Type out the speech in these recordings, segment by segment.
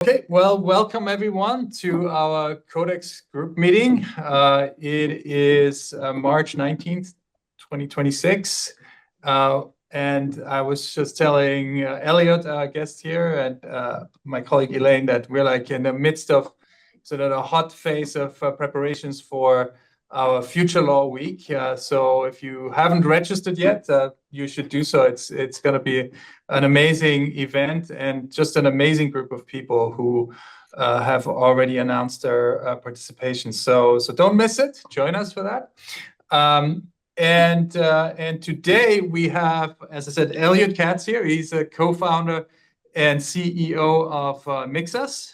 Okay, well, welcome everyone to our CodeX Group Meeting. It is March 19th, 2026. And I was just telling Elliot, our guest here, and my colleague Elaine, that we're like in the midst of sort of a hot phase of preparations for our Future Law Week. So if you haven't registered yet, you should do so. It's going to be an amazing event and just an amazing group of people who have already announced their participation. So don't miss it. Join us for that. And today we have, as I said, Elliot Katz here. He's a co-founder and CEO of Mixus,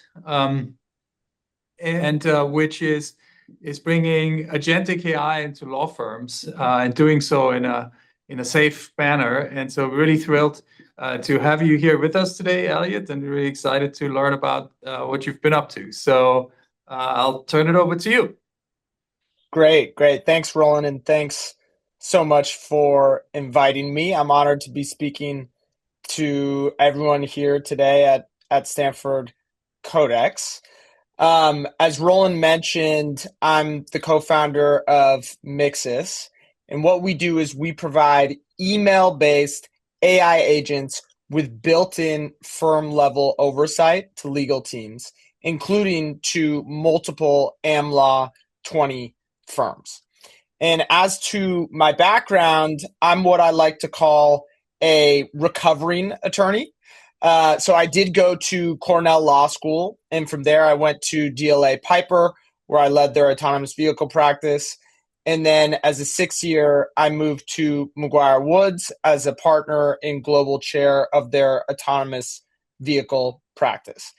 which is bringing agentic AI into law firms and doing so in a safe manner. And so really thrilled to have you here with us today, Elliot, and really excited to learn about what you've been up to. So I'll turn it over to you. Great. Thanks, Roland, and thanks so much for inviting me. I'm honored to be speaking to everyone here today at Stanford CodeX. As Roland mentioned, I'm the co-founder of Mixus, and what we do is we provide email-based AI agents with built-in firm-level oversight to legal teams, including to multiple AmLaw 20 firms. And as to my background, I'm what I like to call a recovering attorney. So I did go to Cornell Law School, and from there I went to DLA Piper, where I led their autonomous vehicle practice. And then as a sixth year, I moved to McGuire Woods as a partner and global chair of their autonomous vehicle practice.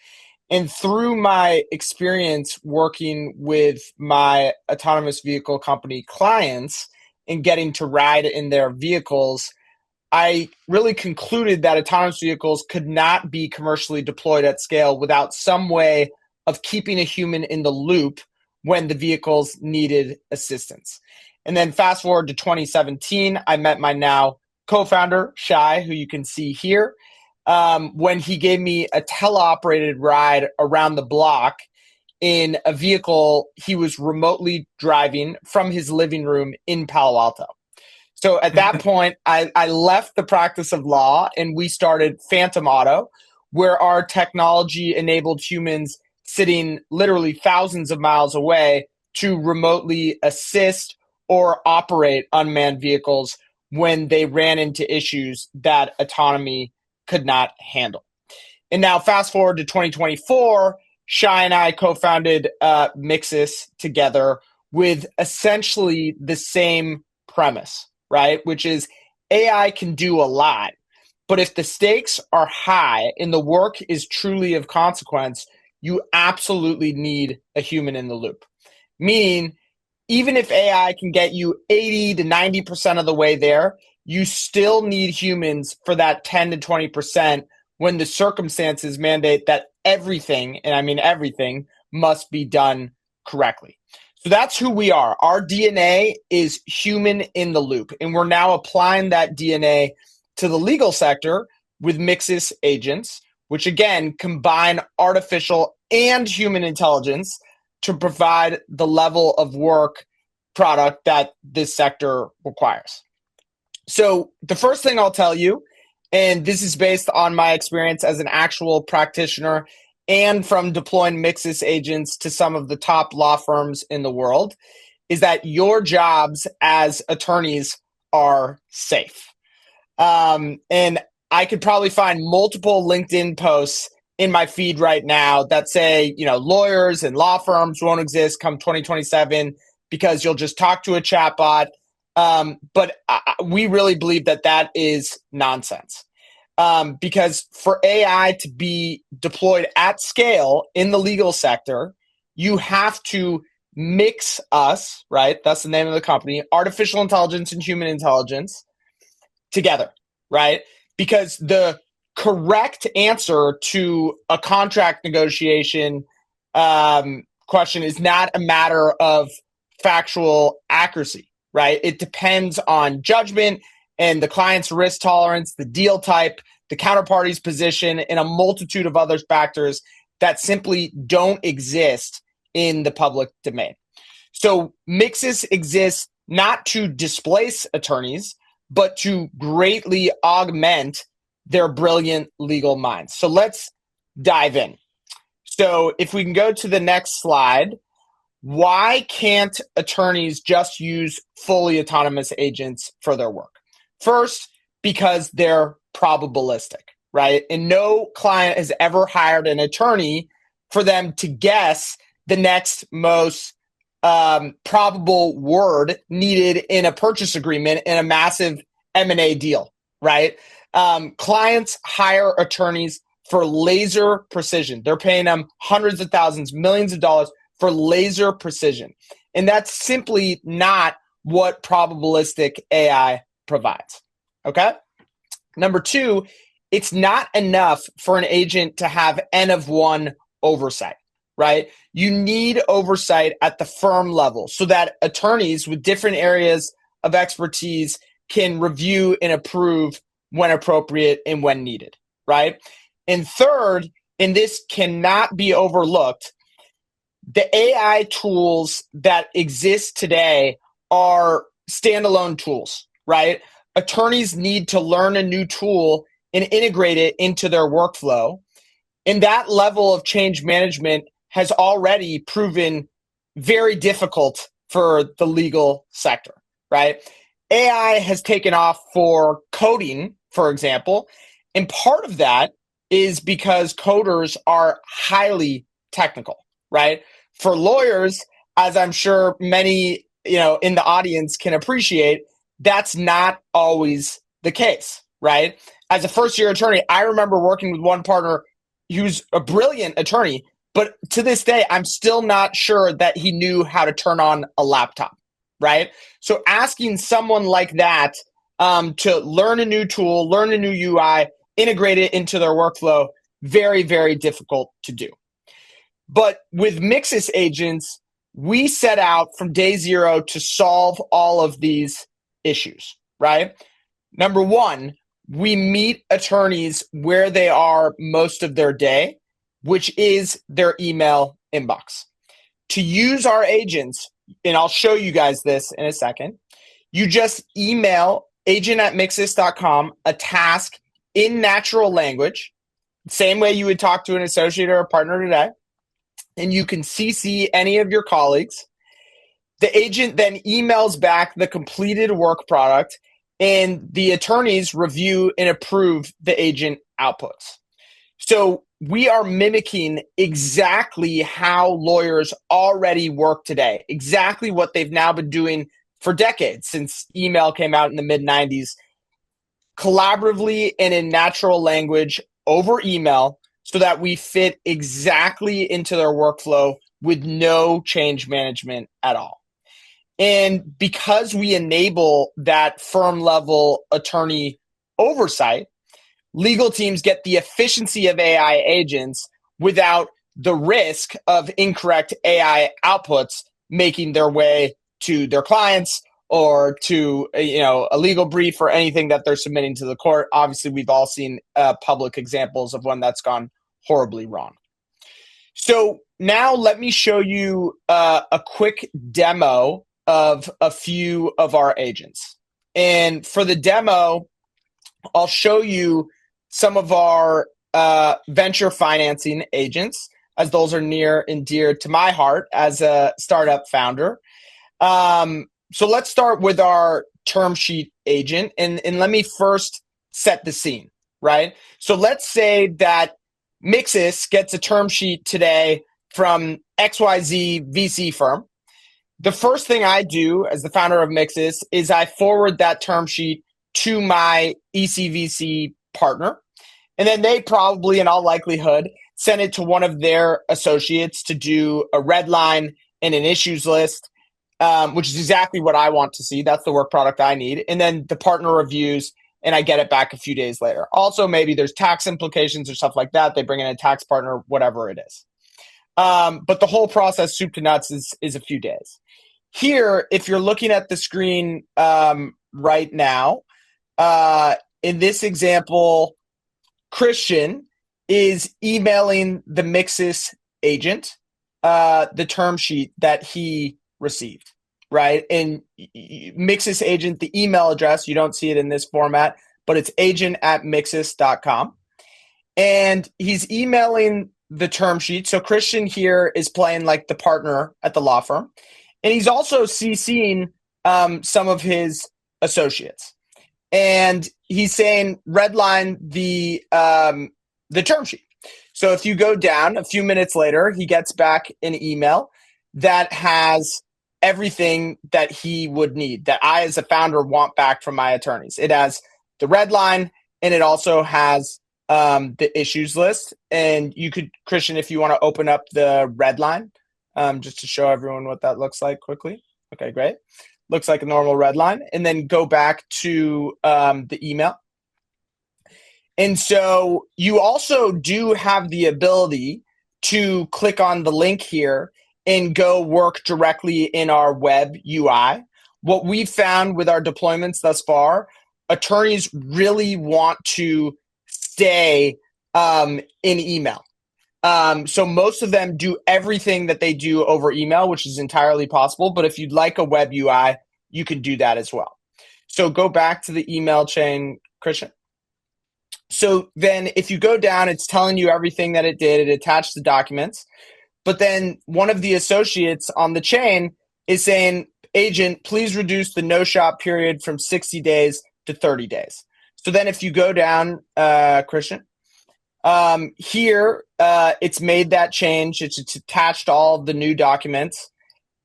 And through my experience working with my autonomous vehicle company clients and getting to ride in their vehicles, I really concluded that autonomous vehicles could not be commercially deployed at scale without some way of keeping a human in the loop when the vehicles needed assistance. And then fast forward to 2017, I met my now co-founder, Shai, who you can see here, when he gave me a teleoperated ride around the block in a vehicle he was remotely driving from his living room in Palo Alto. So at that point, I left the practice of law and we started Phantom Auto, where our technology enabled humans sitting literally thousands of miles away to remotely assist or operate unmanned vehicles when they ran into issues that autonomy could not handle. And now fast forward to 2024, Shai and I co-founded Mixus together with essentially the same premise, right? Which is AI can do a lot, but if the stakes are high and the work is truly of consequence, you absolutely need a human in the loop. Meaning, even if AI can get you 80 to 90% of the way there, you still need humans for that 10 to 20% when the circumstances mandate that everything, and I mean everything, must be done correctly. So that's who we are. Our DNA is human in the loop, and we're now applying that DNA to the legal sector with Mixus agents, which again combine artificial and human intelligence to provide the level of work product that this sector requires. So the first thing I'll tell you, and this is based on my experience as an actual practitioner and from deploying Mixus agents to some of the top law firms in the world, is that your jobs as attorneys are safe. And I could probably find multiple LinkedIn posts in my feed right now that say, lawyers and law firms won't exist come 2027 because you'll just talk to a chatbot. But we really believe that is nonsense. Because for AI to be deployed at scale in the legal sector, you have to mix us, right? That's the name of the company, artificial intelligence and human intelligence together, right? Because the correct answer to a contract negotiation question is not a matter of factual accuracy, right? It depends on judgment and the client's risk tolerance, the deal type, the counterparty's position, and a multitude of other factors that simply don't exist in the public domain. So Mixus exists not to displace attorneys, but to greatly augment their brilliant legal minds. So let's dive in. So if we can go to the next slide, why can't attorneys just use fully autonomous agents for their work? First, because they're probabilistic, right? And no client has ever hired an attorney for them to guess the next most probable word needed in a purchase agreement in a massive M&A deal, right? Clients hire attorneys for laser precision. They're paying them hundreds of thousands, millions of dollars for laser precision. And that's simply not what probabilistic AI provides, okay? Number two, it's not enough for an agent to have N of one oversight, right? You need oversight at the firm level so that attorneys with different areas of expertise can review and approve when appropriate and when needed, right? And third, and this cannot be overlooked, the AI tools that exist today are standalone tools, right? Attorneys need to learn a new tool and integrate it into their workflow. And that level of change management has already proven very difficult for the legal sector, right? AI has taken off for coding, for example, and part of that is because coders are highly technical, right? For lawyers, as I'm sure many, in the audience can appreciate, that's not always the case, right? As a first-year attorney, I remember working with one partner who's a brilliant attorney, but to this day, I'm still not sure that he knew how to turn on a laptop, right? So asking someone like that to learn a new tool, learn a new UI, integrate it into their workflow, very, very difficult to do. But with Mixus agents, we set out from day zero to solve all of these issues, right? Number one, we meet attorneys where they are most of their day, which is their email inbox. To use our agents, and I'll show you guys this in a second, you just email agent@mixus.com a task in natural language, same way you would talk to an associate or a partner today, and you can CC any of your colleagues. The agent then emails back the completed work product, and the attorneys review and approve the agent outputs. So we are mimicking exactly how lawyers already work today, exactly what they've now been doing for decades since email came out in the mid-90s, collaboratively and in natural language over email so that we fit exactly into their workflow with no change management at all. And because we enable that firm level attorney oversight, legal teams get the efficiency of AI agents without the risk of incorrect AI outputs making their way to their clients or to a legal brief or anything that they're submitting to the court. Obviously, we've all seen public examples of when that's gone horribly wrong. So now let me show you a quick demo of a few of our agents. And for the demo, I'll show you some of our venture financing agents, as those are near and dear to my heart as a startup founder. So let's start with our term sheet agent, and let me first set the scene, right? So let's say that Mixus gets a term sheet today from XYZ VC firm. The first thing I do as the founder of Mixus is I forward that term sheet to my ECVC partner, and then they probably, in all likelihood, send it to one of their associates to do a red line and an issues list, which is exactly what I want to see. That's the work product I need. And then the partner reviews, and I get it back a few days later. Also, maybe there's tax implications or stuff like that. They bring in a tax partner, whatever it is. But the whole process, soup to nuts, is a few days. Here, if you're looking at the screen right now, in this example, Christian is emailing the Mixus agent the term sheet that he received, right? And Mixus agent, the email address, you don't see it in this format, but it's agent@mixus.com. And he's emailing the term sheet. So Christian here is playing like the partner at the law firm. And he's also CCing some of his associates. And he's saying, redline the term sheet. So if you go down a few minutes later, he gets back an email that has everything that he would need, that I as a founder want back from my attorneys. It has the red line, and it also has the issues list. And you could, Christian, if you want to open up the red line, just to show everyone what that looks like quickly. Okay, great. Looks like a normal red line. And then go back to the email. And so you also do have the ability to click on the link here and go work directly in our web UI. What we've found with our deployments thus far, attorneys really want to stay in email. So most of them do everything that they do over email, which is entirely possible. But if you'd like a web UI, you can do that as well. So go back to the email chain, Christian. So then if you go down, it's telling you everything that it did. It attached the documents. But then one of the associates on the chain is saying, agent, please reduce the no-shop period from 60 days to 30 days. So then if you go down, Christian, here it's made that change. It's attached all the new documents.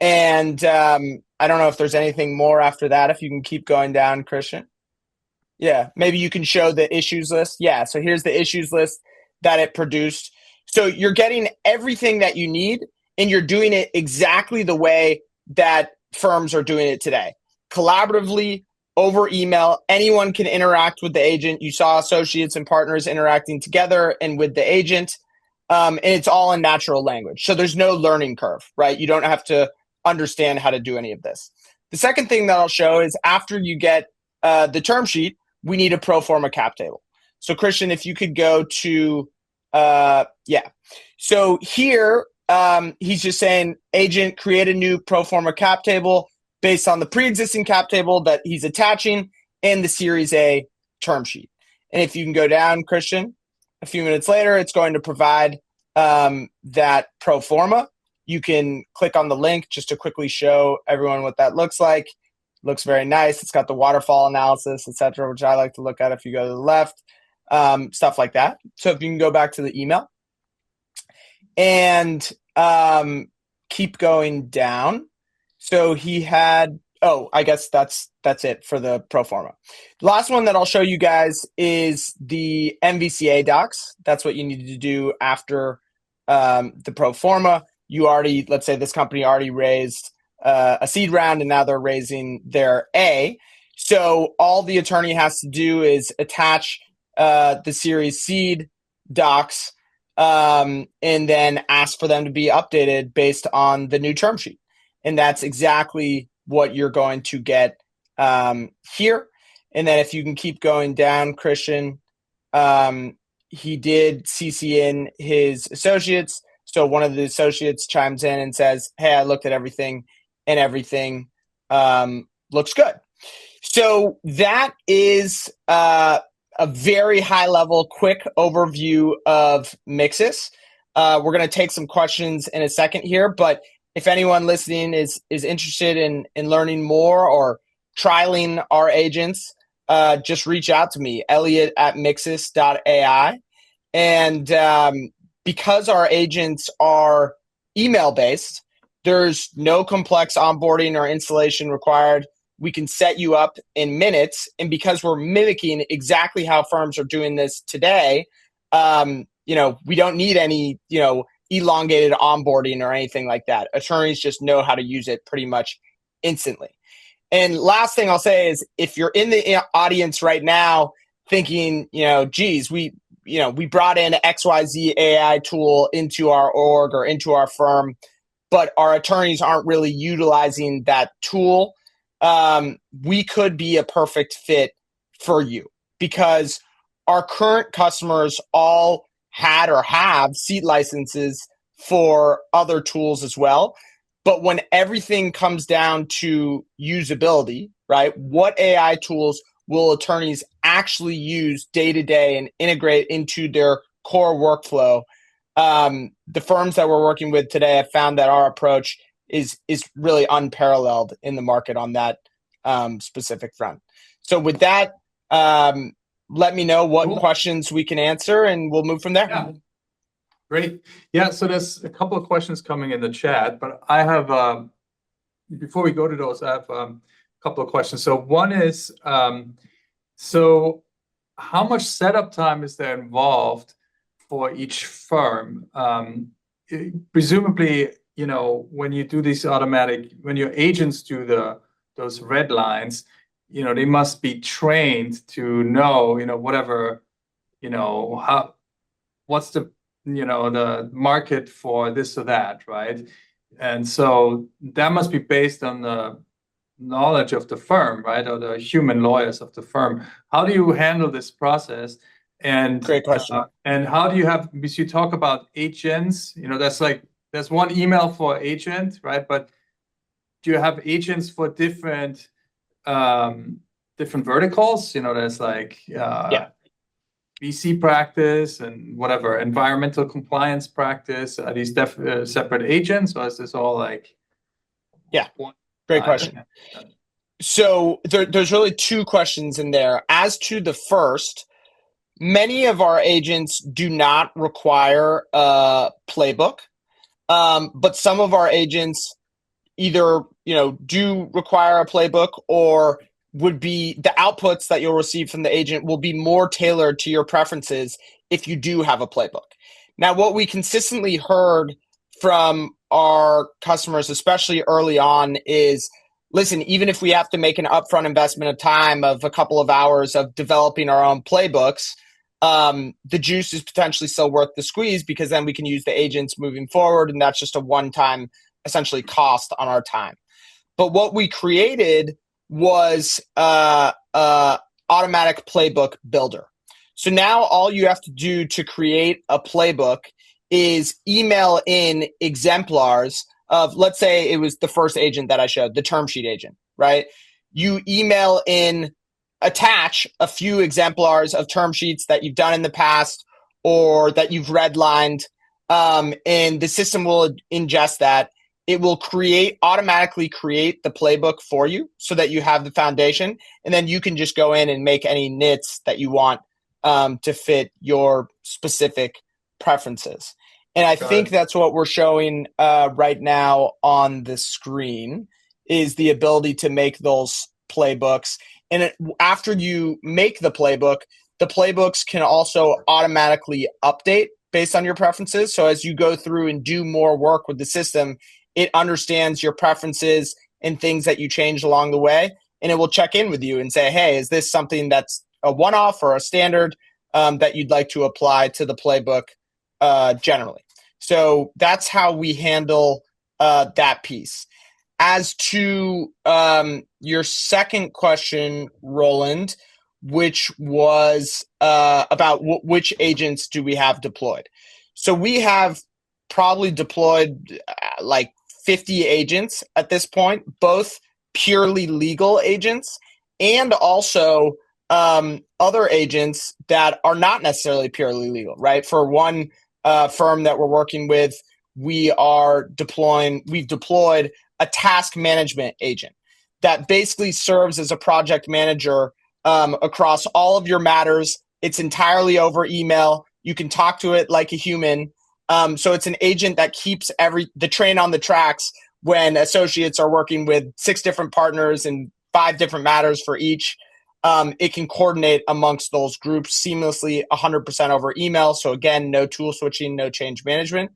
And I don't know if there's anything more after that. If you can keep going down, Christian. Yeah, maybe you can show the issues list. Yeah, so here's the issues list that it produced. So you're getting everything that you need, and you're doing it exactly the way that firms are doing it today. Collaboratively, over email, anyone can interact with the agent. You saw associates and partners interacting together and with the agent, and it's all in natural language. So there's no learning curve, right? You don't have to understand how to do any of this. The second thing that I'll show is after you get the term sheet, we need a pro forma cap table. So Christian, if you could go to, So here, he's just saying, agent, create a new pro forma cap table based on the pre-existing cap table that he's attaching and the Series A term sheet. And if you can go down, Christian, a few minutes later, it's going to provide that pro forma. You can click on the link just to quickly show everyone what that looks like. Looks very nice. It's got the waterfall analysis, etc., which I like to look at if you go to the left, stuff like that. So if you can go back to the email and keep going down. So he had, I guess that's it for the pro forma. The last one that I'll show you guys is the MVCA docs. That's what you need to do after the pro forma. You already, let's say this company already raised a seed round, and now they're raising their A. So all the attorney has to do is attach the Series Seed docs and then ask for them to be updated based on the new term sheet. And that's exactly what you're going to get here. And then if you can keep going down, Christian, he did CC in his associates. So one of the associates chimes in and says, hey, I looked at everything and everything looks good. So that is a very high level, quick overview of Mixus. We're going to take some questions in a second here, but if anyone listening is interested in learning more or trialing our agents, just reach out to me, Elliot@mixus.ai. And because our agents are email-based, there's no complex onboarding or installation required. We can set you up in minutes. And because we're mimicking exactly how firms are doing this today, we don't need any, elongated onboarding or anything like that. Attorneys just know how to use it pretty much instantly. And last thing I'll say is if you're in the audience right now thinking, geez, we brought in XYZ AI tool into our org or into our firm, but our attorneys aren't really utilizing that tool, we could be a perfect fit for you because our current customers all had or have seat licenses for other tools as well. But when everything comes down to usability, right? What AI tools will attorneys actually use day to day and integrate into their core workflow? The firms that we're working with today have found that our approach is really unparalleled in the market on that specific front. So with that, let me know what questions we can answer, and we'll move from there. Yeah. Great. Yeah, so there's a couple of questions coming in the chat, but I have, before we go to those, I have a couple of questions. So one is, so how much setup time is there involved for each firm? Presumably, when you do these when your agents do those red lines, they must be trained to know, whatever, what's the market for this or that, right? And so that must be based on the knowledge of the firm, right? Or the human lawyers of the firm. How do you handle this process? And great question. And how do you have, because you talk about agents, there's one email for agent, right? But do you have agents for different verticals? There's VC practice and whatever, environmental compliance practice. Are these separate agents, or is this all great question. So there's really two questions in there. As to the first, many of our agents do not require a playbook, but some of our agents either do require a playbook, or would be the outputs that you'll receive from the agent will be more tailored to your preferences if you do have a playbook. Now, what we consistently heard from our customers, especially early on, is, listen, even if we have to make an upfront investment of time of a couple of hours of developing our own playbooks, the juice is potentially still worth the squeeze, because then we can use the agents moving forward, and that's just a one-time, essentially, cost on our time. But what we created was automatic playbook builder. So now all you have to do to create a playbook is email in exemplars of, let's say it was the first agent that I showed, the term sheet agent, right? You email in, attach a few exemplars of term sheets that you've done in the past or that you've redlined, and the system will ingest that. It will automatically create the playbook for you so that you have the foundation, and then you can just go in and make any nits that you want to fit your specific preferences. And I think that's what we're showing right now on the screen, is the ability to make those playbooks. And after you make the playbooks can also automatically update based on your preferences. So as you go through and do more work with the system, it understands your preferences and things that you changed along the way, and it will check in with you and say, hey, is this something that's a one-off or a standard that you'd like to apply to the playbook generally? So that's how we handle that piece. As to your second question, Roland, which was about which agents do we have deployed? So we have probably deployed 50 agents at this point, both purely legal agents and also other agents that are not necessarily purely legal, right? For one firm that we're working with, we've deployed a task management agent that basically serves as a project manager across all of your matters. It's entirely over email. You can talk to it like a human. So it's an agent that keeps the train on the tracks when associates are working with 6 different partners and 5 different matters for each. It can coordinate amongst those groups seamlessly, 100% over email. So again, no tool switching, no change management.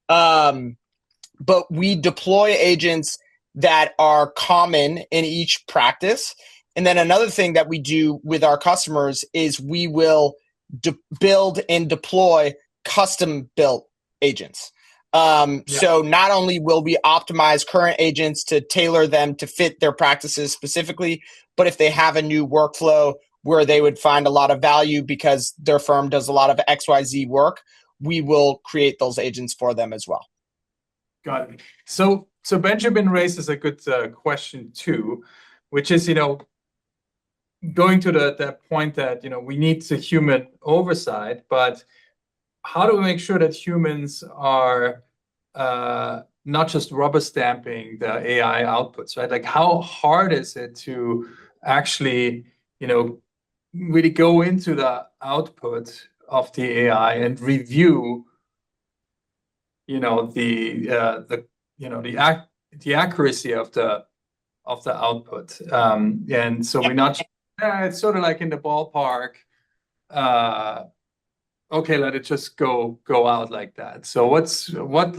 But we deploy agents that are common in each practice. And then another thing that we do with our customers is we will build and deploy custom built agents. So not only will we optimize current agents to tailor them to fit their practices specifically, but if they have a new workflow where they would find a lot of value because their firm does a lot of XYZ work, we will create those agents for them as well. Got it. So Benjamin raises a good question too, which is, going to that point that, we need the human oversight, but how do we make sure that humans are not just rubber stamping the AI outputs, right? Like, how hard is it to actually, really go into the output of the AI and review, the accuracy of the output, and so we're not. It's sort of like in the ballpark. Okay, let it just go out like that. So what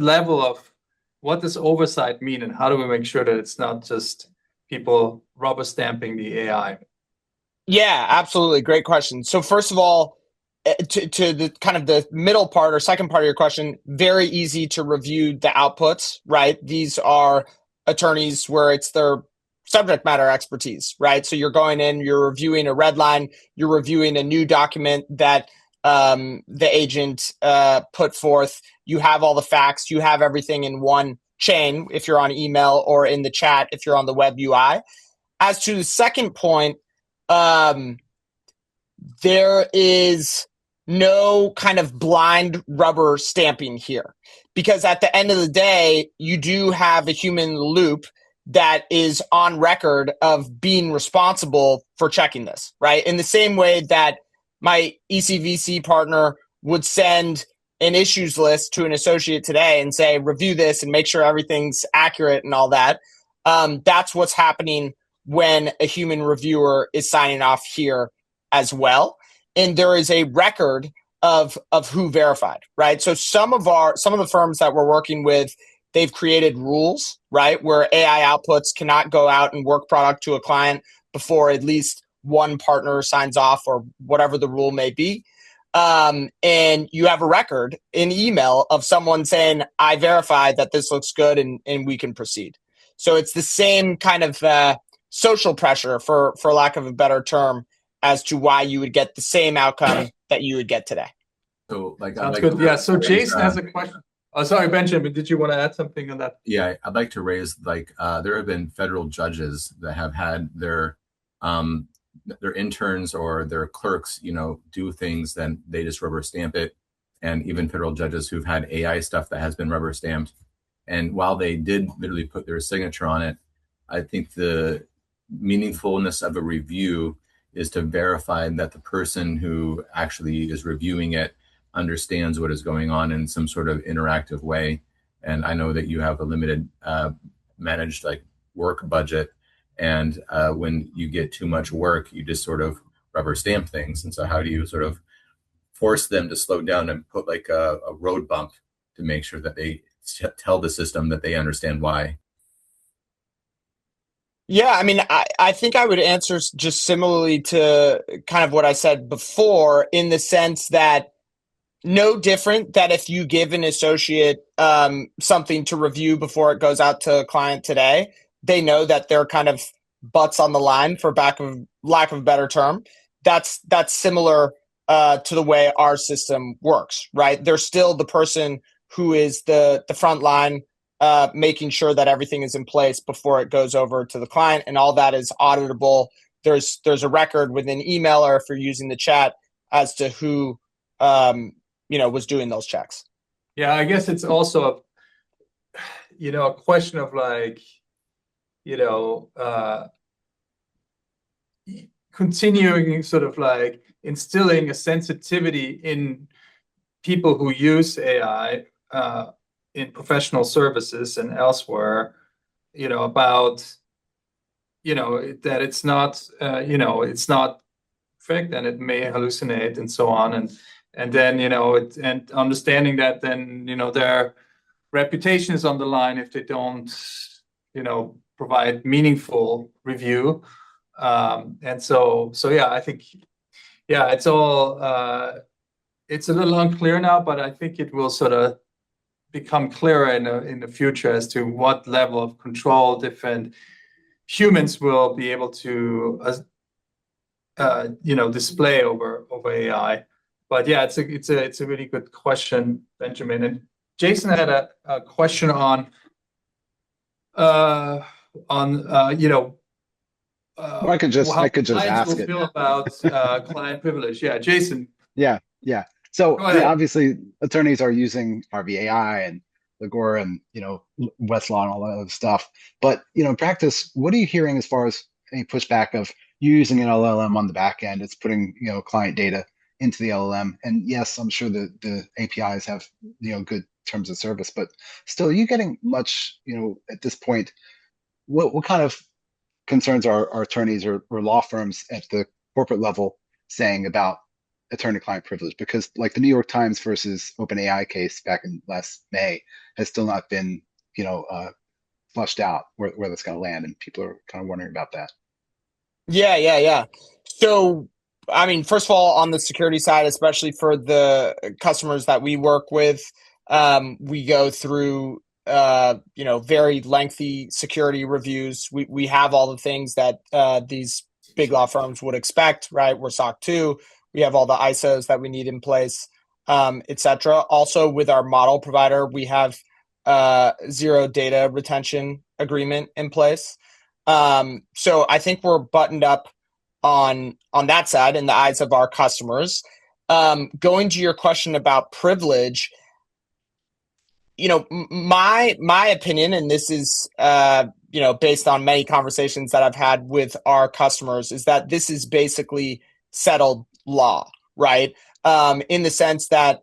does oversight mean, and how do we make sure that it's not just people rubber stamping the AI? Yeah, absolutely. Great question. So first of all, to the kind of the middle part or second part of your question, very easy to review the outputs, right? These are attorneys where it's their subject matter expertise, right? So you're going in, you're reviewing a red line, you're reviewing a new document that the agent put forth. You have all the facts, you have everything in one chain if you're on email, or in the chat if you're on the web UI. As to the second point, there is no kind of blind rubber stamping here, because at the end of the day, you do have a human loop that is on record of being responsible for checking this, right? In the same way that my ECVC partner would send an issues list to an associate today and say, review this and make sure everything's accurate and all that. That's what's happening when a human reviewer is signing off here as well. And there is a record of who verified, right? So some of the firms that we're working with, they've created rules, right, where AI outputs cannot go out and work product to a client before at least one partner signs off, or whatever the rule may be. And you have a record in email of someone saying, I verified that this looks good and we can proceed. So it's the same kind of social pressure, for lack of a better term, as to why you would get the same outcome that you would get today. So sounds good. Yeah. So Jason has a question. Oh, sorry, Benjamin, did you want to add something on that? Yeah, I'd like to raise, there have been federal judges that have had their interns or their clerks, do things, then they just rubber stamp it. And even federal judges who've had AI stuff that has been rubber stamped. And while they did literally put their signature on it, I think the meaningfulness of a review is to verify that the person who actually is reviewing it understands what is going on in some sort of interactive way. And I know that you have a limited managed work budget. And when you get too much work, you just sort of rubber stamp things. And so how do you sort of force them to slow down and put a road bump to make sure that they tell the system that they understand why? Yeah, I mean, I think I would answer just similarly to kind of what I said before, in the sense that no different that if you give an associate something to review before it goes out to a client today, they know that they're kind of butts on the line, for lack of a better term. That's similar to the way our system works, right? They're still the person who is the front line, making sure that everything is in place before it goes over to the client, and all that is auditable. There's a record within email, or if you're using the chat, as to who was doing those checks. Yeah, I guess it's also a question of continuing sort of instilling a sensitivity in people who use AI in professional services and elsewhere, about, that it's not, it's not perfect and it may hallucinate and so on. And then, and understanding that then, their reputation is on the line if they don't, provide meaningful review. And so yeah, I think, yeah, it's all, it's a little unclear now, but I think it will sort of become clearer in the future as to what level of control different humans will be able to display over AI. But yeah, it's a really good question, Benjamin. And Jason had a question on Or I could just clients will ask it. feel about client privilege. Yeah, Jason. Yeah. So Go ahead. obviously attorneys are using RVAI and Legora and Westlaw and all that other stuff. But in practice, what are you hearing as far as any pushback of you using an LLM on the back end? It's putting client data into the LLM, and yes, I'm sure the APIs have good terms of service, but still, are you getting much at this point? What kind of concerns are attorneys or law firms at the corporate level saying about attorney-client privilege? Because like the New York Times versus OpenAI case back in last May has still not been, flushed out where that's going to land, and people are kind of wondering about that. Yeah. So, I mean, first of all, on the security side, especially for the customers that we work with, we go through very lengthy security reviews. We have all the things that these big law firms would expect, right? We're SOC 2. We have all the ISOs that we need in place, etc. Also, with our model provider, we have zero data retention agreement in place. So I think we're buttoned up on that side in the eyes of our customers. Going to your question about privilege, my opinion, and this is based on many conversations that I've had with our customers, is that this is basically settled law, right? In the sense that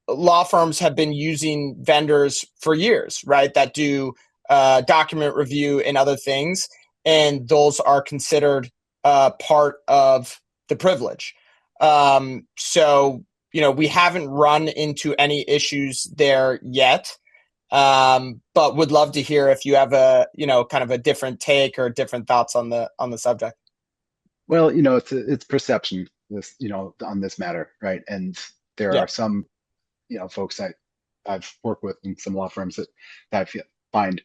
law firms have been using vendors for years, right? That do document review and other things, and those are considered part of the privilege. So we haven't run into any issues there yet, but would love to hear if you have a kind of a different take or different thoughts on the subject. Well, it's perception, this on this matter, right? And there are some folks that I've worked with in some law firms that I find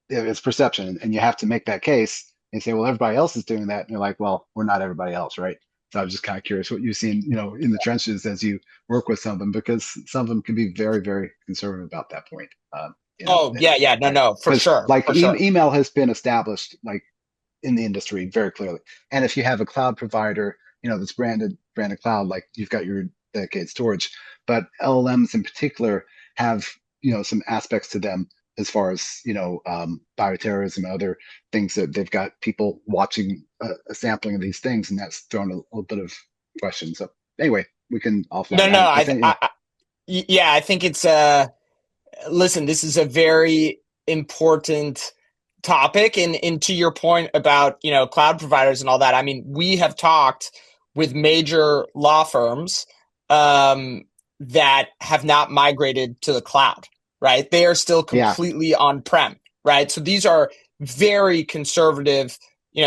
it's perception, and you have to make that case and say, well, everybody else is doing that, and you're like, well, we're not everybody else, right? So I was just kind of curious what you've seen, in the trenches as you work with some of them, because some of them can be very, very conservative about that point. No, for sure. Like for sure. email has been established, like in the industry very clearly. And if you have a cloud provider, that's branded cloud, like you've got your dedicated storage, but LLMs in particular have, some aspects to them as far as bioterrorism and other things that they've got people watching a sampling of these things, and that's thrown a little bit of question. So anyway, we can offline. I think it's listen, this is a very important topic, and to your point about cloud providers and all that. I mean, we have talked with major law firms that have not migrated to the cloud, right? They are still completely on-prem, right? So these are very conservative,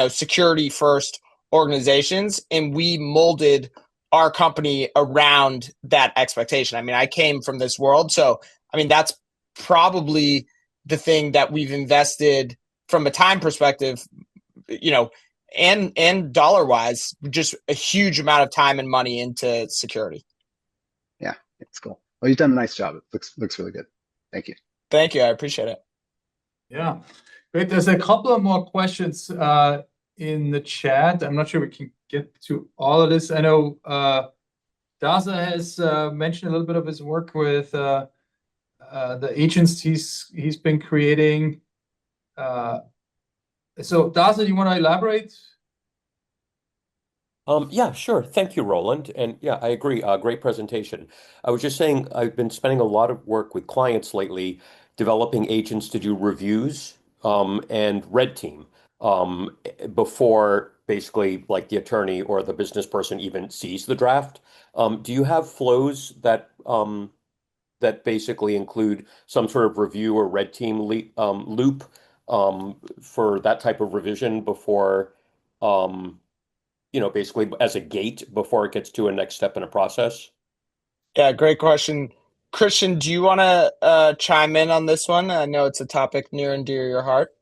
security first organizations, and we molded our company around that expectation. I mean, I came from this world, so I mean, that's probably the thing that we've invested from a time perspective, and dollar wise, just a huge amount of time and money into security. Yeah, it's cool. Well, you've done a nice job. It looks really good. Thank you. Thank you. I appreciate it. Yeah. Great. There's a couple of more questions in the chat. I'm not sure we can get to all of this. I know Daza has mentioned a little bit of his work with the agents he's been creating. So Daza, do you want to elaborate? Yeah, sure. Thank you, Roland. And yeah, I agree. Great presentation. I was just saying I've been spending a lot of work with clients lately, developing agents to do reviews and red team before basically like the attorney or the business person even sees the draft. Do you have flows that that basically include some sort of review or red team loop for that type of revision before basically as a gate before it gets to a next step in a process? Yeah, great question. Christian, do you want to chime in on this one? I know it's a topic near and dear to your heart.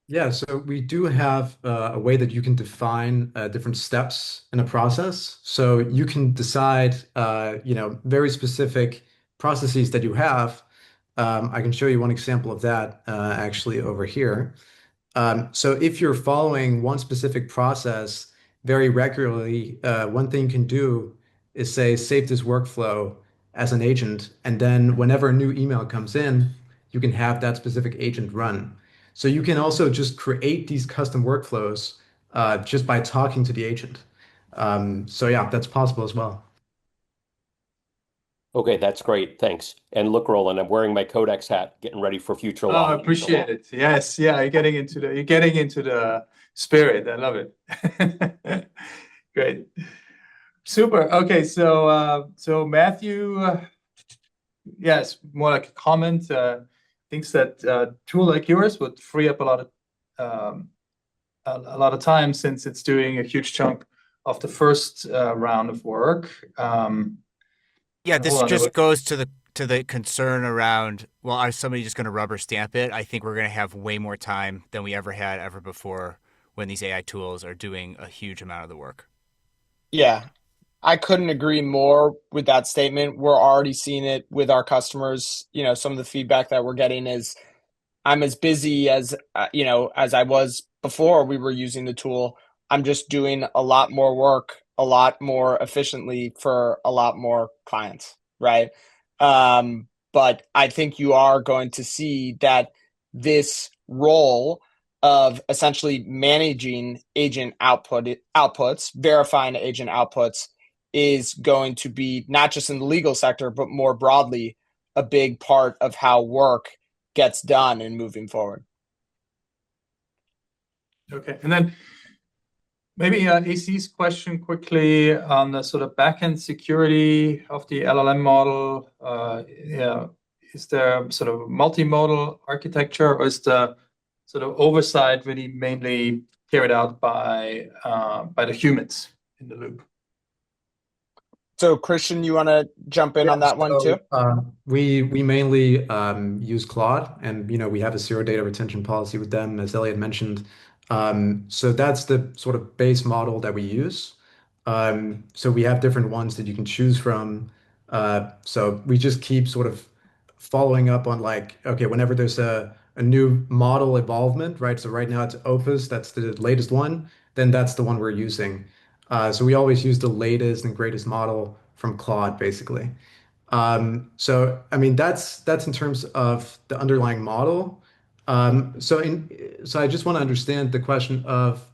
Yeah, so we do have a way that you can define different steps in a process. So you can decide, very specific processes that you have. I can show you one example of that actually over here. So if you're following one specific process very regularly, one thing you can do is say, save this workflow as an agent, and then whenever a new email comes in, you can have that specific agent run. So you can also just create these custom workflows just by talking to the agent. So yeah, that's possible as well. Okay, that's great. Thanks. And look, Roland, I'm wearing my Codex hat, getting ready for future Oh, law. I appreciate it. Yes, yeah, you're getting into the spirit. I love it. Great. Super. Okay, so Matthew, yes, more like a comment, thinks that tool like yours would free up a lot of time since it's doing a huge chunk of the first round of work. Yeah, this Hold on, just goes to the concern around, well, are somebody just going to rubber stamp it? I think we're going to have way more time than we ever before when these AI tools are doing a huge amount of the work. Yeah, I couldn't agree more with that statement. We're already seeing it with our customers. Some of the feedback that we're getting is, I'm as busy as as I was before we were using the tool. I'm just doing a lot more work, a lot more efficiently for a lot more clients, right? But I think you are going to see that this role of essentially managing agent outputs, verifying agent outputs, is going to be not just in the legal sector, but more broadly, a big part of how work gets done and moving forward. Okay, and then maybe AC's question quickly on the sort of backend security of the LLM model. Is there sort of multimodal architecture, or is the sort of oversight really mainly carried out by the humans in the loop? So, Christian, you want to jump in on that one too? We mainly use Claude, and we have a zero data retention policy with them, as Elliot mentioned. So that's the sort of base model that we use. So we have different ones that you can choose from. So we just keep sort of following up on, like, okay, whenever there's a new model involvement, right? So right now it's Opus, that's the latest one, then that's the one we're using. So we always use the latest and greatest model from Claude, basically. So I mean that's in terms of the underlying model. So I just want to understand the question of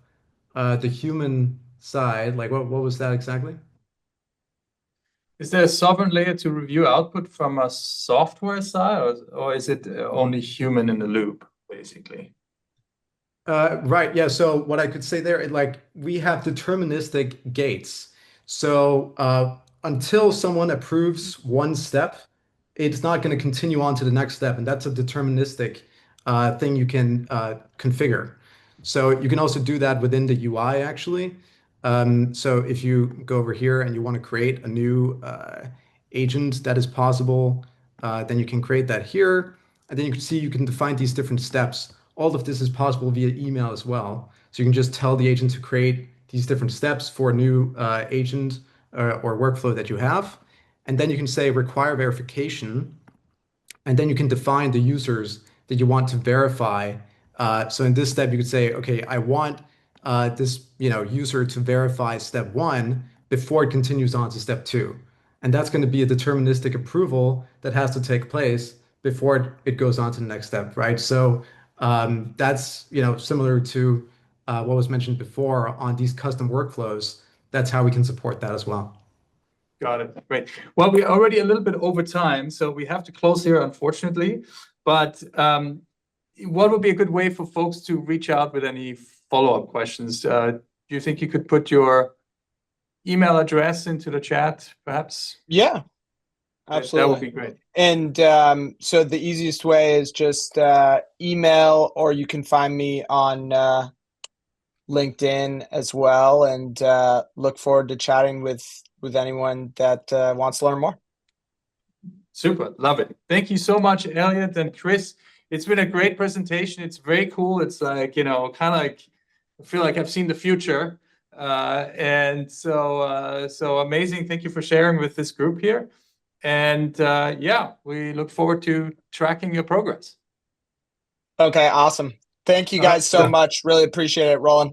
the human side. Like what was that exactly? Is there a sovereign layer to review output from a software side, or is it only human in the loop, basically? Right. Yeah. So what I could say there, like we have deterministic gates. So until someone approves one step, it's not going to continue on to the next step, and that's a deterministic thing you can configure. So you can also do that within the UI actually. So if you go over here and you want to create a new agent, that is possible. Then you can create that here, and then you can see you can define these different steps. All of this is possible via email as well. So you can just tell the agent to create these different steps for a new agent or workflow that you have. And then you can say require verification. And then you can define the users that you want to verify. So in this step, you could say, okay, I want this user to verify step one before it continues on to step two. And that's going to be a deterministic approval that has to take place before it goes on to the next step, right? So that's similar to what was mentioned before on these custom workflows. That's how we can support that as well. Got it. Great. Well, we're already a little bit over time, so we have to close here, unfortunately. But what would be a good way for folks to reach out with any follow-up questions? Do you think you could put your email address into the chat, perhaps? Yeah, absolutely. That would be great. And so the easiest way is just email, or you can find me on LinkedIn as well, and look forward to chatting with anyone that wants to learn more. Super. Love it. Thank you so much, Elliot and Chris. it's been a great presentation. It's very cool. It's like, kind of like, I feel like I've seen the future. And so amazing. Thank you for sharing with this group here. And yeah, we look forward to tracking your progress. Okay, awesome. Thank you guys so much. Really appreciate it, Roland.